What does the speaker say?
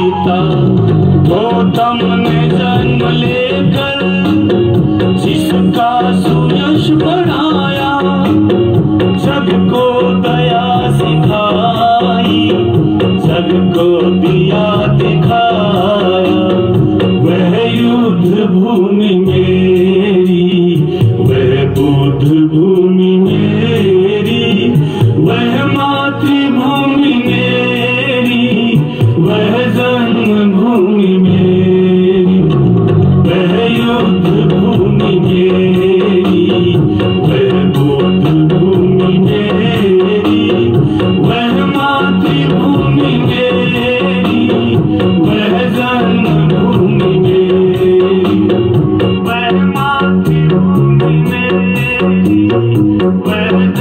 सीता गौतम ने जन्म लेकर जिसका सुयश बढ़ाया, सबको दया सिखाई, सबको दिया दिखाया। वह युद्ध भूमि मेरी, वह बुद्ध भूमि मेरी, वह मातृभूमि मेरी, वह जन्मभूमि मेरी। वह युद्ध भूमि मेरी, वह बुद्ध भूमि मेरी, वह मातृभूमि मेरी, वह जन्मभूमि मेरी। वह मातृभूमि मेरी, वह